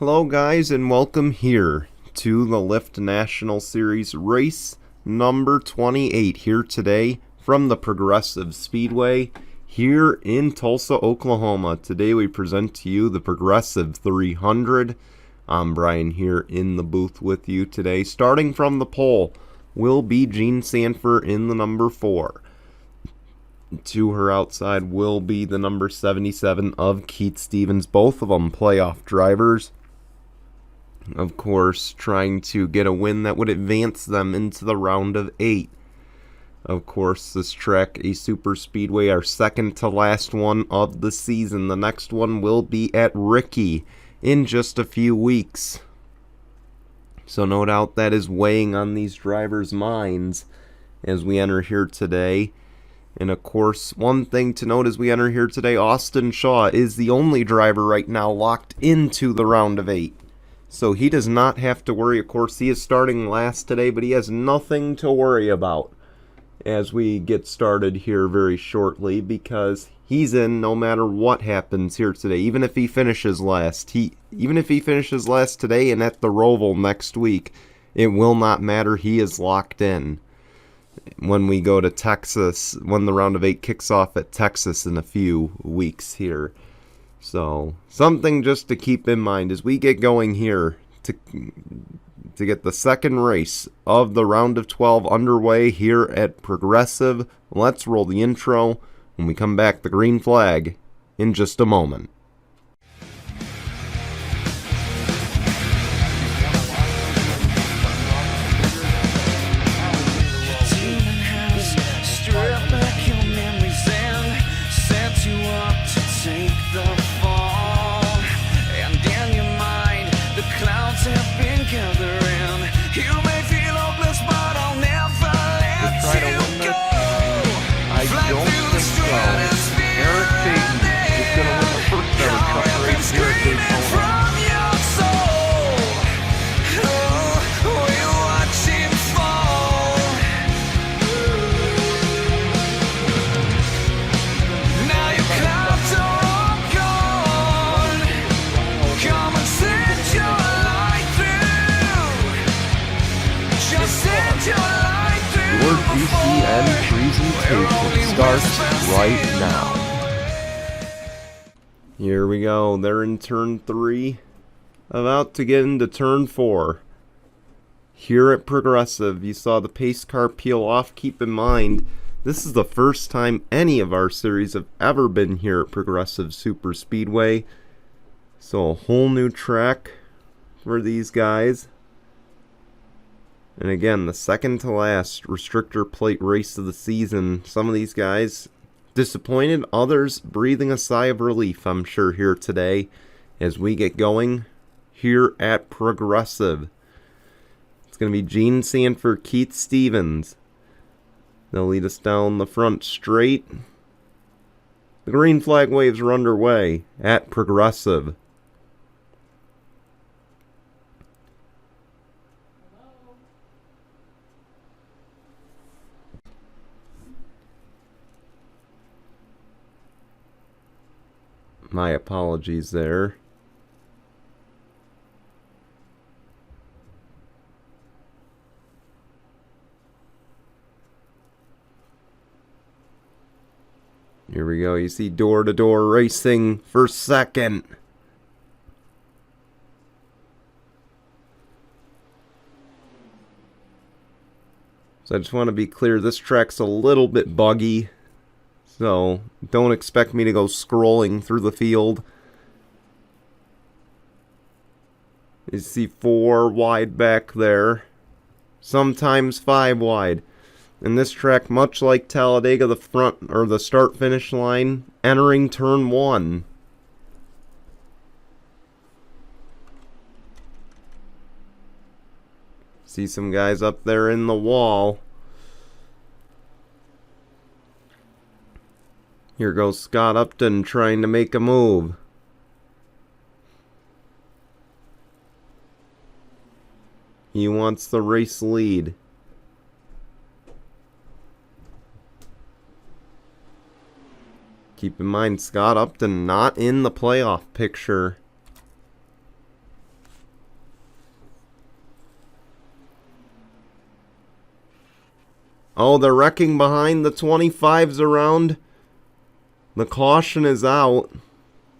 Hello guys and welcome here to the Lyft National Series race number 28 here today from the Progressive Speedway here in Tulsa, Oklahoma. Today we present to you the Progressive 300. I'm Brian here in the booth with you today. Starting from the pole will be Jean Sanford in the number 4. To her outside will be the number 77 of Keith Stevens, both of them playoff drivers. Of course, trying to get a win that would advance them into the round of 8. Of course, this track, a super speedway, our second to last one of the season. The next one will be at Ricky in just a few weeks. So no doubt that is weighing on these drivers' minds as we enter here today. And of course, one thing to note as we enter here today, Austin Shaw is the only driver right now locked into the round of 8. So he does not have to worry. Of course, he is starting last today, but he has nothing to worry about as we get started here very shortly, because he's in no matter what happens here today. Even if he finishes last, even if he finishes last today and at the Roval next week, it will not matter. He is locked in when we go to Texas, when the round of 8 kicks off at Texas in a few weeks here. So, something just to keep in mind as we get going here to get the second race of the round of 12 underway here at Progressive. Let's roll the intro. When we come back, the green flag in just a moment. GCN presentation starts right now. Here we go. They're in turn 3, about to get into turn 4. Here at Progressive, you saw the pace car peel off. Keep in mind, this is the first time any of our series have ever been here at Progressive Super Speedway. So a whole new track for these guys. And again, the second to last restrictor plate race of the season. Some of these guys disappointed, others breathing a sigh of relief, I'm sure, here today as we get going here at Progressive. It's going to be Jean Sanford, Keith Stevens. They'll lead us down the front straight. The green flag waves are underway at Progressive. My apologies there. Here we go. You see door-to-door racing for second. So I just want to be clear, this track's a little bit buggy. So, don't expect me to go scrolling through the field. You see 4 wide back there. Sometimes 5 wide. And this track, much like Talladega, the front or the start-finish line, entering turn 1. See some guys up there in the wall. Here goes Scott Upton trying to make a move. He wants the race lead. Keep in mind, Scott Upton not in the playoff picture. Oh, they're wrecking behind. The 25's around. The caution is out.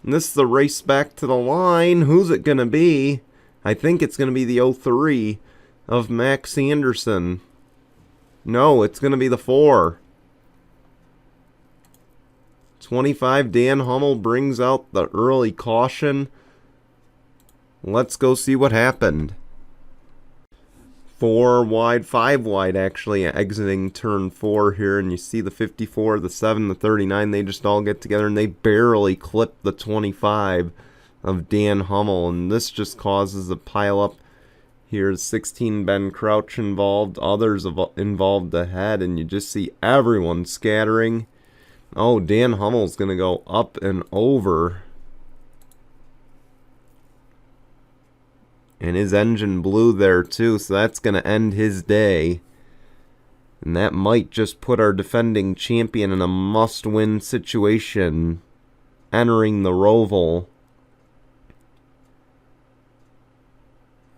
And this is the race back to the line. Who's it going to be? I think it's going to be the 03 of Max Anderson. No, it's going to be the 4. 25, Dan Hummel brings out the early caution. Let's go see what happened. 4 wide, 5 wide actually, exiting turn 4 here, and you see the 54, the 7, the 39, they just all get together, and they barely clip the 25 of Dan Hummel, and this just causes a pile-up. Here's 16 Ben Crouch involved, others involved ahead, and you just see everyone scattering. Oh, Dan Hummel's going to go up and over. And his engine blew there too, so that's going to end his day. And that might just put our defending champion in a must-win situation, entering the Roval.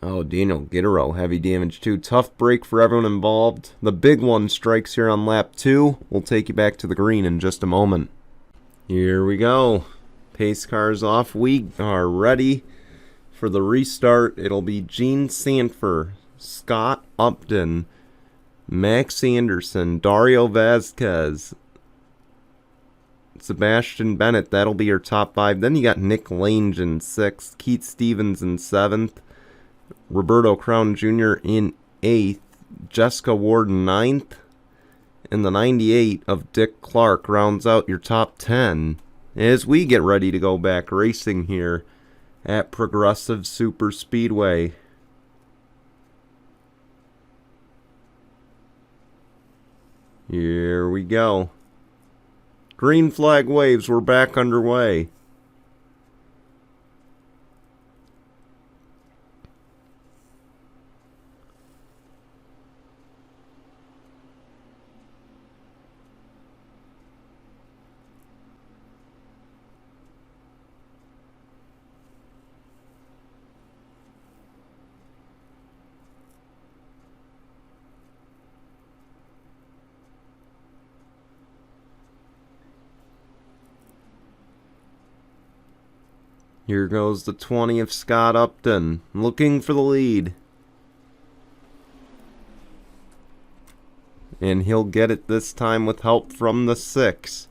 Oh, Daniel Gittero, heavy damage too. Tough break for everyone involved. The big one strikes here on lap 2. We'll take you back to the green in just a moment. Here we go. Pace cars off. We are ready for the restart. It'll be Gene Sanford, Scott Upton, Max Anderson, Dario Vasquez, Sebastian Bennett. That'll be your top 5. Then you got Nick Lange in 6th, Keith Stevens in 7th, Roberto Crown Jr. in 8th, Jessica Ward 9th, and the 98 of Dick Clark rounds out your top 10 as we get ready to go back racing here at Progressive Super Speedway. Here we go. Green flag waves, we're back underway. Here goes the 20 of Scott Upton, looking for the lead. And he'll get it this time with help from the 6.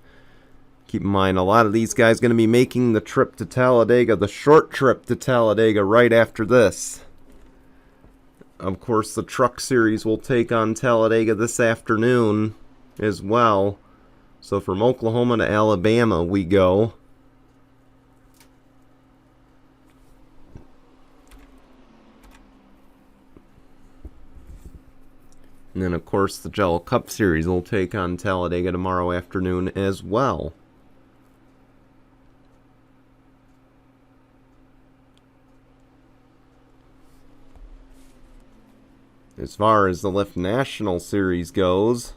Keep in mind, a lot of these guys going to be making the trip to Talladega, the short trip to Talladega right after this. Of course, the Truck Series will take on Talladega this afternoon as well. So from Oklahoma to Alabama we go. And then, of course, the Jello Cup Series will take on Talladega tomorrow afternoon as well. As far as the Lyft National Series goes,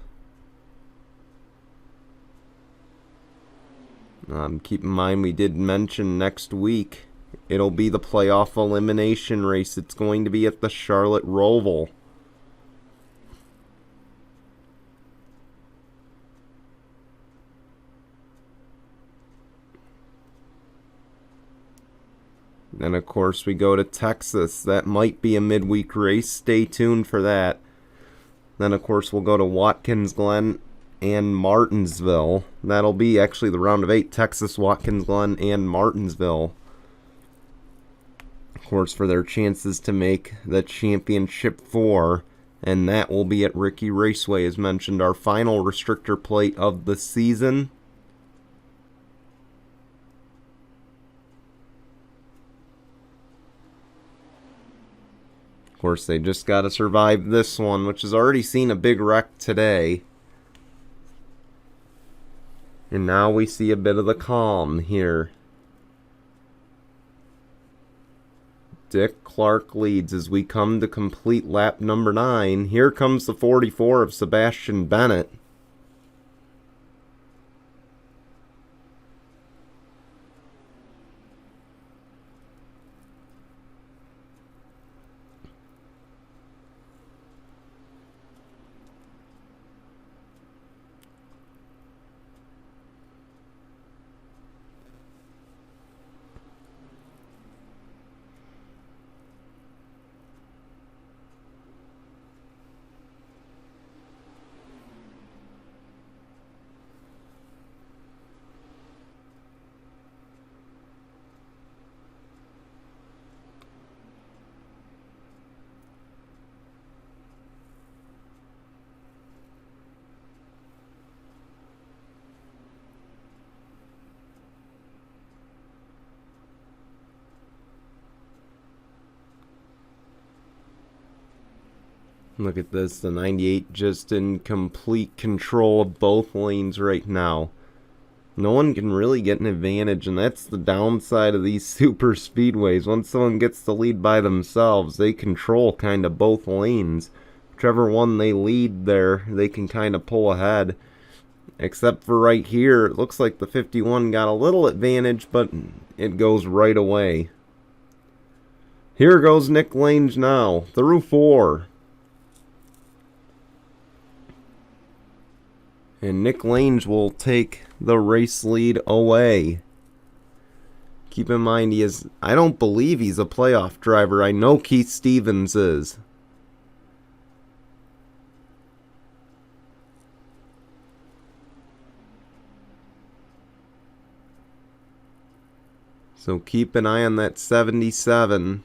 keep in mind we did mention next week it'll be the playoff elimination race. It's going to be at the Charlotte Roval. Then, of course, we go to Texas. That might be a midweek race. Stay tuned for that. Then, of course, we'll go to Watkins Glen and Martinsville. That'll be actually the round of 8. Texas, Watkins Glen, and Martinsville. Of course, for their chances to make the Championship 4. And that will be at Ricky Raceway, as mentioned, our final restrictor plate of the season. Of course, they just got to survive this one, which has already seen a big wreck today. And now we see a bit of the calm here. Dick Clark leads as we come to complete lap number 9. Here comes the 44 of Sebastian Bennett. Look at this, the 98 just in complete control of both lanes right now. No one can really get an advantage, and that's the downside of these super speedways. Once someone gets the lead by themselves, they control kind of both lanes. Whichever one they lead there, they can kind of pull ahead. Except for right here, it looks like the 51 got a little advantage, but it goes right away. Here goes Nick Lange now, through 4. And Nick Lange will take the race lead away. Keep in mind, I don't believe he's a playoff driver. I know Keith Stevens is. So keep an eye on that 77.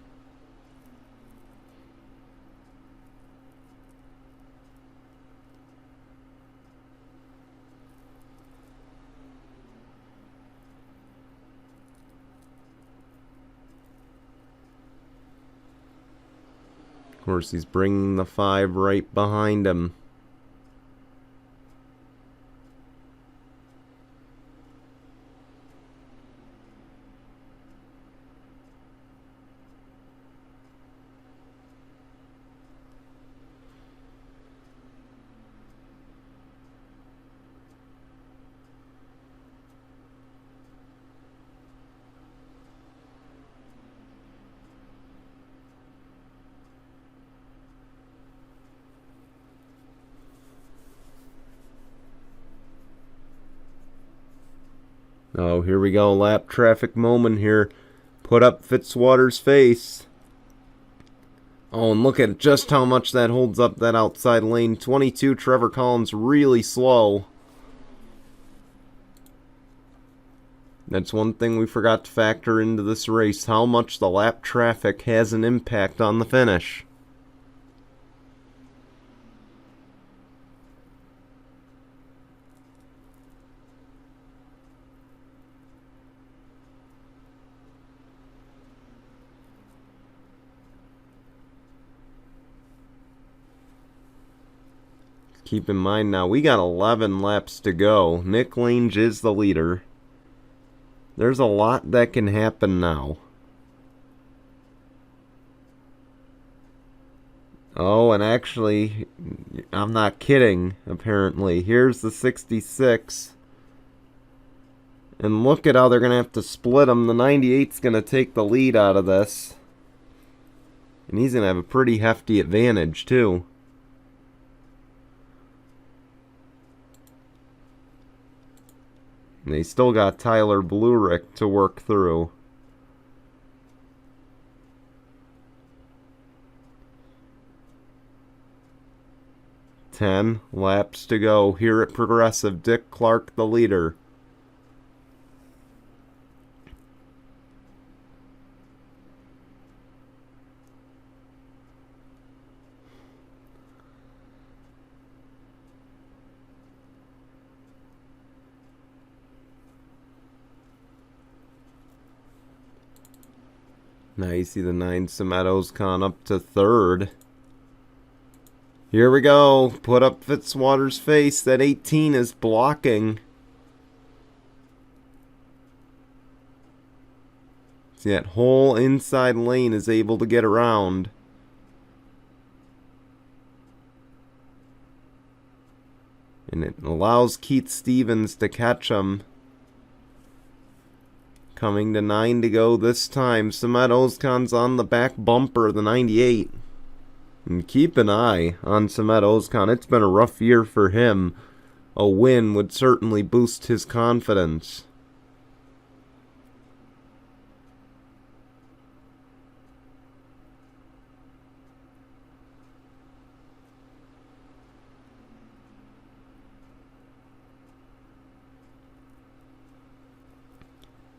Of course, he's bringing the 5 right behind him. Oh, here we go. Lap traffic moment here. Put up Fitzwater's face. Oh, and look at just how much that holds up that outside lane. 22, Trevor Collins really slow. That's one thing we forgot to factor into this race. How much the lap traffic has an impact on the finish. Keep in mind now, we got 11 laps to go. Nick Lange is the leader. There's a lot that can happen now. Oh, and actually, I'm not kidding, apparently. Here's the 66. And look at how they're going to have to split them. The 98's going to take the lead out of this. And he's going to have a pretty hefty advantage, too. And they still got Tyler Blurick to work through. Ten laps to go here at Progressive. Dick Clark, the leader. Now you see the 9 Semedo's gone up to 3rd. Here we go. Put up Fitzwater's face. That 18 is blocking. See, that whole inside lane is able to get around. And it allows Keith Stevens to catch him. Coming to 9 to go this time. Samet Ozkan's on the back bumper of the 98. And keep an eye on Samet Ozkan. It's been a rough year for him. A win would certainly boost his confidence.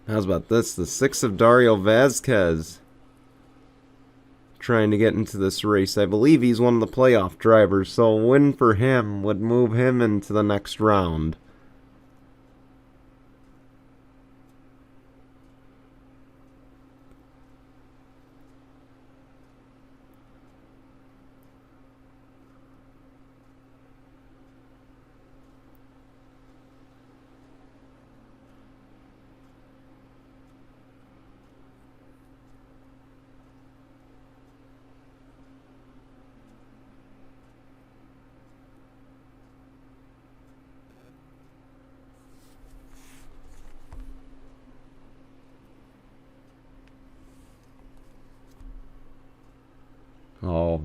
How's about this? The 6 of Dario Vasquez trying to get into this race. I believe he's one of the playoff drivers, so a win for him would move him into the next round.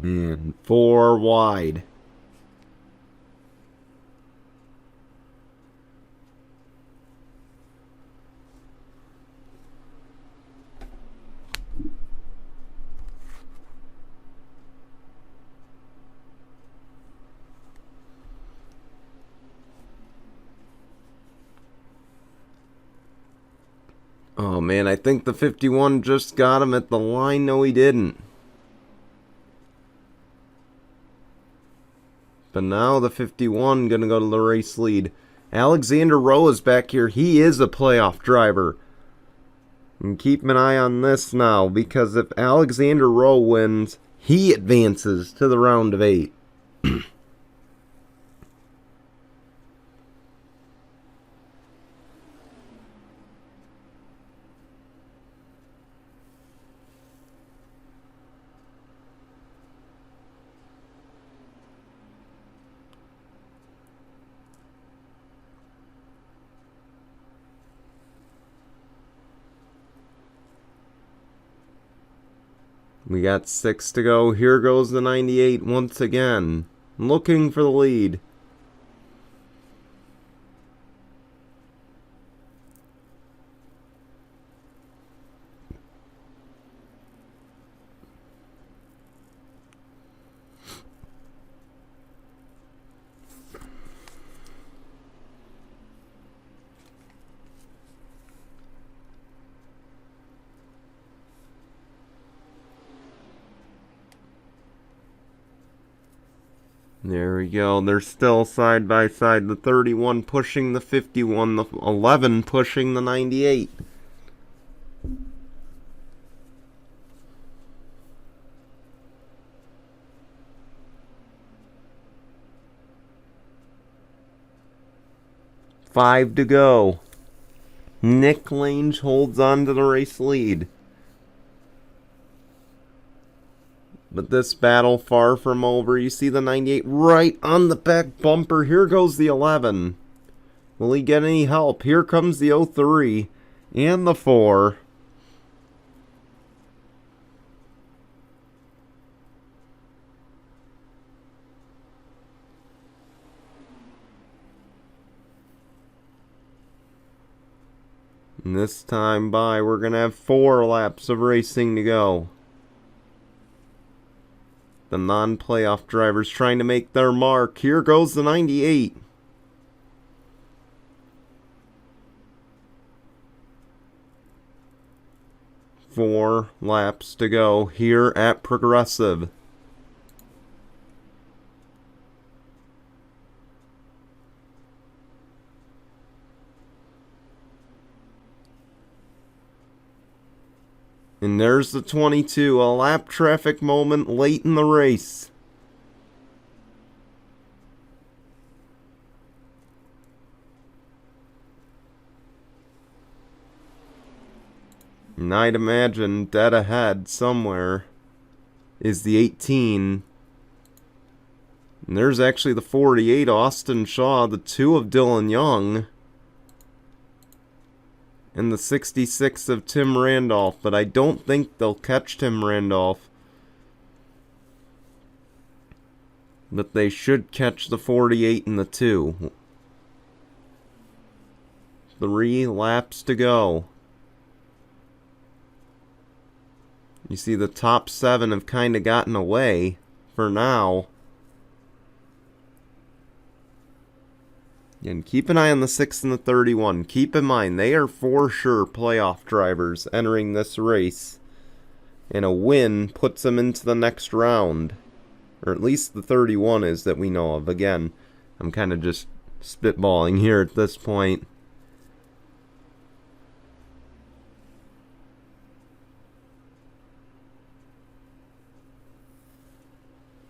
man, 4 wide. Oh man, I think the 51 just got him at the line. No, he didn't. But now the 51 gonna go to the race lead. Alexander Rowe is back here. He is a playoff driver. And keep an eye on this now, because if Alexander Rowe wins, he advances to the round of 8. We got 6 to go. Here goes the 98 once again, looking for the lead. There we go. They're still side by side. The 31 pushing the 51, the 11 pushing the 98. Five to go. Nick Lange holds on to the race lead. But this battle far from over. You see the 98 right on the back bumper. Here goes the 11. Will he get any help? Here comes the 03 and the 4. And this time by, we're going to have 4 laps of racing to go. The non-playoff drivers trying to make their mark. Here goes the 98. Four laps to go here at Progressive. And there's the 22, a lap traffic moment late in the race. And I'd imagine dead ahead somewhere is the 18. And there's actually the 48, Austin Shaw, the 2 of Dylan Young. And the 66 of Tim Randolph, but I don't think they'll catch Tim Randolph. But they should catch the 48 and the 2. 3 laps to go. You see the top 7 have kind of gotten away for now. And keep an eye on the 6 and the 31. Keep in mind, they are for sure playoff drivers entering this race. And a win puts them into the next round. Or at least the 31 is that we know of. Again, I'm kind of just spitballing here at this point.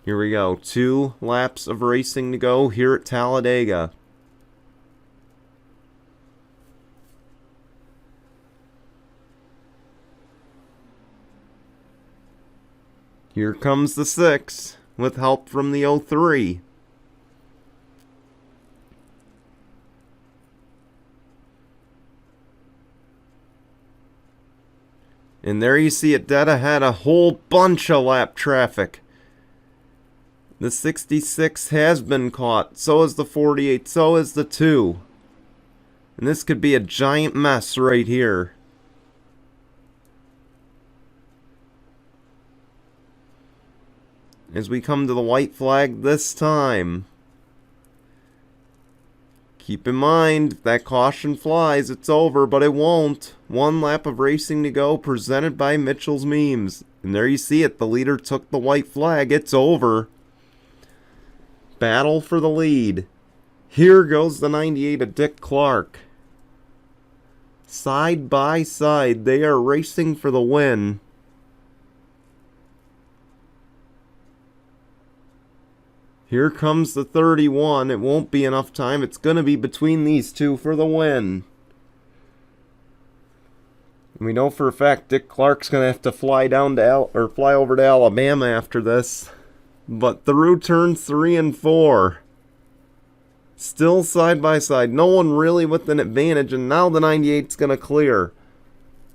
Here we go. 2 laps of racing to go here at Talladega. Here comes the 6 with help from the 03. And there you see it dead ahead, a whole bunch of lap traffic. The 66 has been caught. So is the 48. So is the 2. And this could be a giant mess right here. As we come to the white flag this time. Keep in mind, if that caution flies, it's over, but it won't. One lap of racing to go, presented by Mitchell's Memes. And there you see it, the leader took the white flag, it's over. Battle for the lead. Here goes the 98 of Dick Clark. Side by side, they are racing for the win. Here comes the 31. It won't be enough time. It's going to be between these two for the win. And we know for a fact Dick Clark's going to have to fly down to fly over to Alabama after this. But through turns 3 and 4, still side by side. No one really with an advantage, and now the 98's going to clear.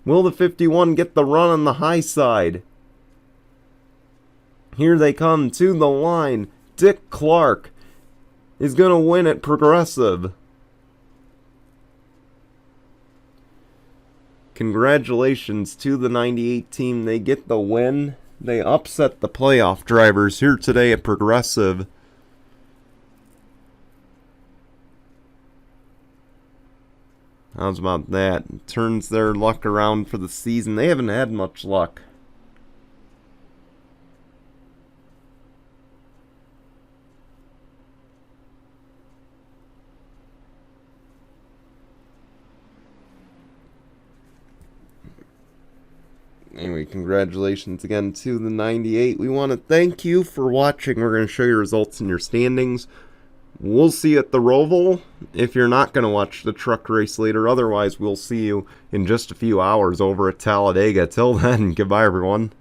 Will the 51 get the run on the high side? Here they come to the line. Dick Clark is going to win at Progressive. Congratulations to the 98 team. They get the win. They upset the playoff drivers here today at Progressive. How's about that? Turns their luck around for the season. They haven't had much luck. Anyway, congratulations again to the 98. We want to thank you for watching. We're going to show you results in your standings. We'll see you at the Roval if you're not going to watch the truck race later. Otherwise, we'll see you in just a few hours over at Talladega. Till then, goodbye, everyone.